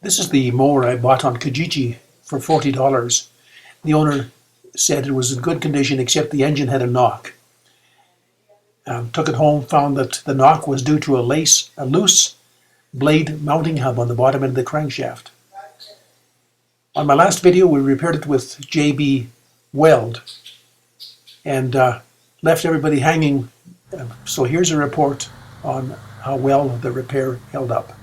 This is the mower I bought on Kijiji for $40. The owner said it was in good condition except the engine had a knock. Took it home, found that the knock was due to a loose blade mounting hub on the bottom end of the crankshaft. On my last video, we repaired it with J.B.Weld and left everybody hanging. So here's a report on how well the repair held up.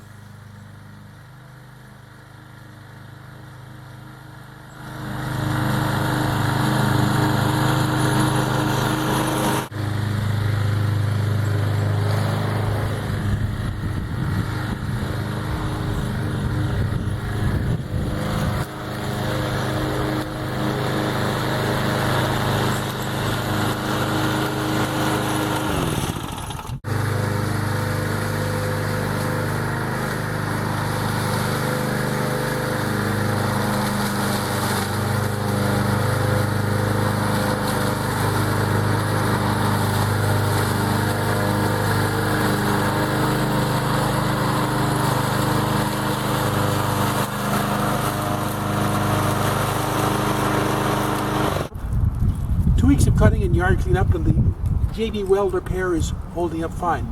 Weeks of cutting and yard cleanup, and the J.B.Weld repair is holding up fine.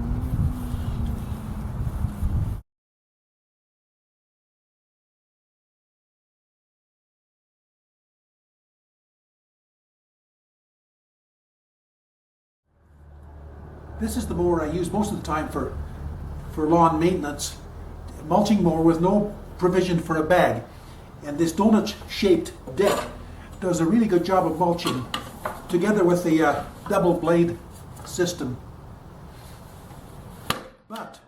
This is the mower I use most of the time for lawn maintenance. A mulching mower with no provision for a bag, and this donut-shaped deck does a really good job of mulching, together with the double blade system. But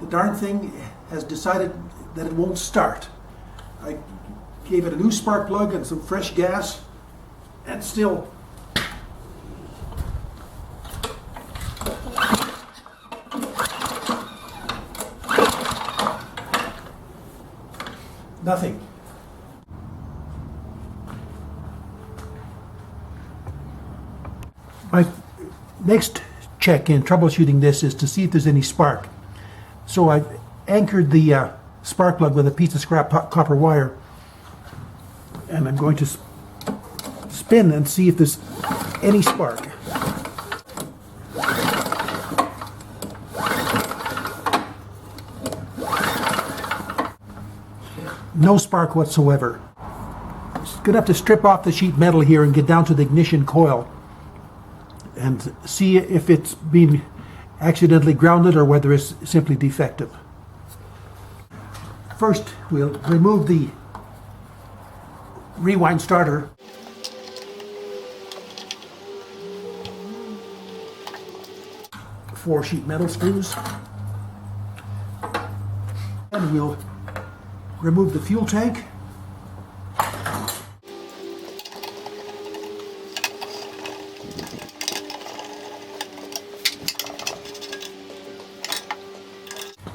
the darn thing has decided that it won't start. I gave it a new spark plug and some fresh gas, and still nothing. My next check in troubleshooting this is to see if there's any spark. So I anchored the spark plug with a piece of scrap copper wire, and I'm going to spin and see if there's any spark. No spark whatsoever. Just gonna have to strip off the sheet metal here and get down to the ignition coil and see if it's been accidentally grounded or whether it's simply defective. First, we'll remove the rewind starter. Four sheet metal screws. And we'll remove the fuel tank.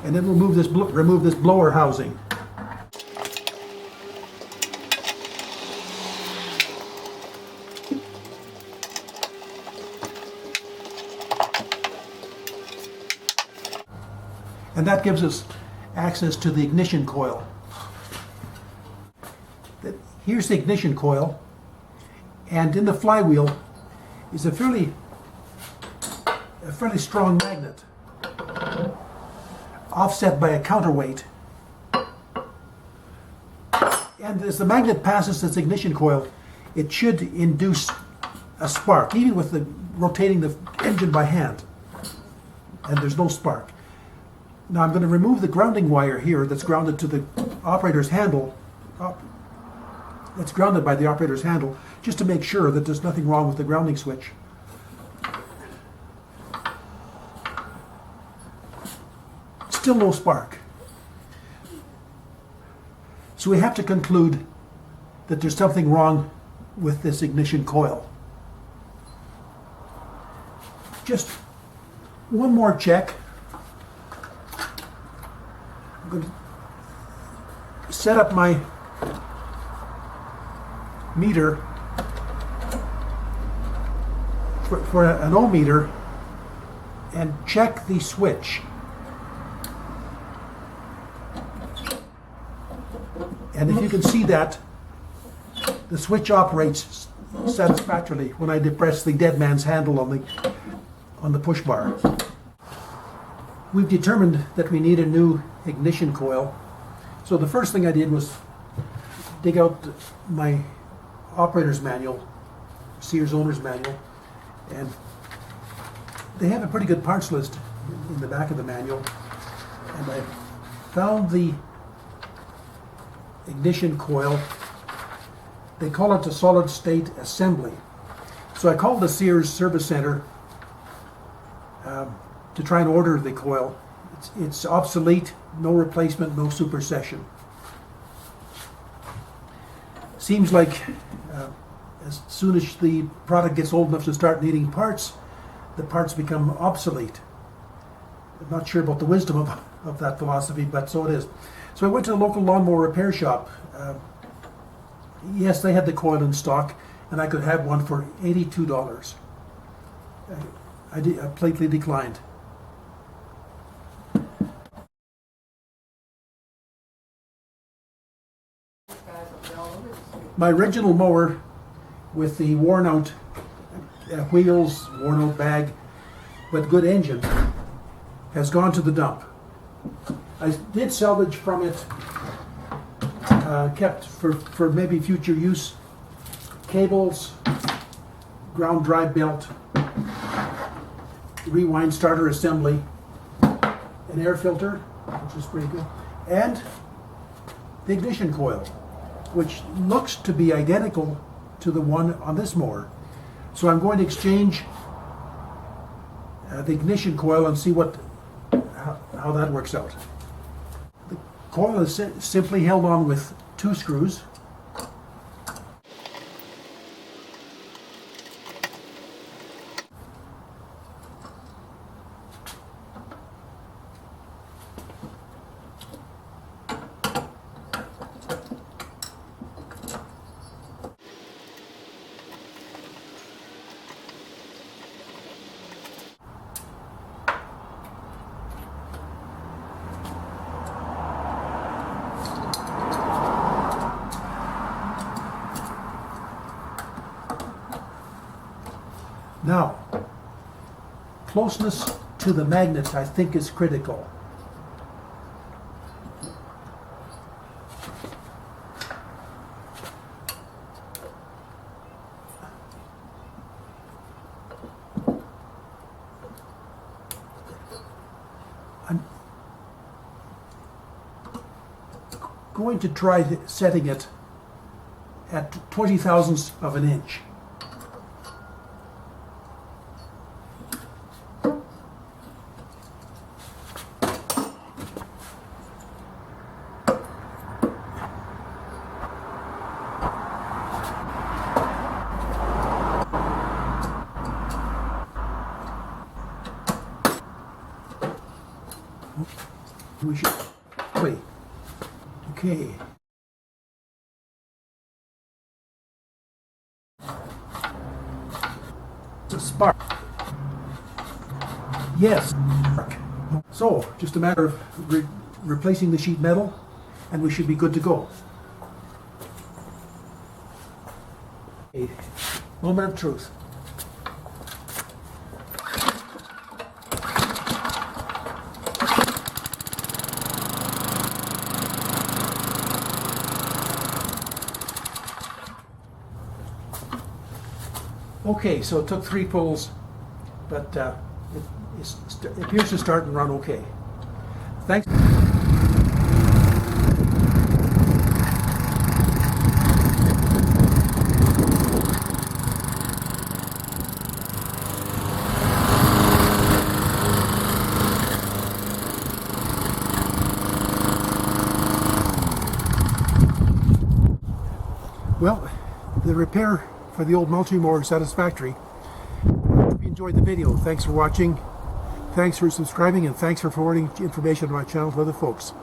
And then we'll remove this blower housing. And that gives us access to the ignition coil. Here's the ignition coil, and in the flywheel is a fairly strong magnet, offset by a counterweight. And as the magnet passes this ignition coil, it should induce a spark, even with rotating the engine by hand. And there's no spark. Now I'm going to remove the grounding wire here that's grounded to the operator's handle. That's grounded by the operator's handle, just to make sure that there's nothing wrong with the grounding switch. Still no spark. So we have to conclude that there's something wrong with this ignition coil. Just one more check. I'm going to set up my meter for an ohmmeter and check the switch. And if you can see that, the switch operates satisfactorily when I depress the dead man's handle on the push bar. We've determined that we need a new ignition coil. So the first thing I did was dig out my operator's manual, Sears owner's manual, and they have a pretty good parts list in the back of the manual. And I found the ignition coil. They call it a solid state assembly. So I called the Sears service center to try and order the coil. It's obsolete, no replacement, no supersession. Seems like as soon as the product gets old enough to start needing parts, the parts become obsolete. I'm not sure about the wisdom of that philosophy, but so it is. So I went to the local lawnmower repair shop. Yes, they had the coil in stock, and I could have one for $82. I politely declined. My original mower with the worn out wheels, worn out bag, but good engine has gone to the dump. I did salvage from it, kept for maybe future use, cables, ground drive belt, rewind starter assembly, an air filter, which is pretty good, and the ignition coil, which looks to be identical to the one on this mower. So I'm going to exchange the ignition coil and see how that works out. The coil is simply held on with 2 screws. Now, closeness to the magnet I think is critical. I'm going to try setting it at 20 thousandths of an inch. We should wait. Okay. It's a spark. Yes. So, just a matter of replacing the sheet metal, and we should be good to go. A moment of truth. Okay, so it took 3 pulls, but it appears to start and run okay. Thanks. Well, the repair for the old mulching mower is satisfactory. Hope you enjoyed the video. Thanks for watching, thanks for subscribing, and thanks for forwarding information on my channel to other folks.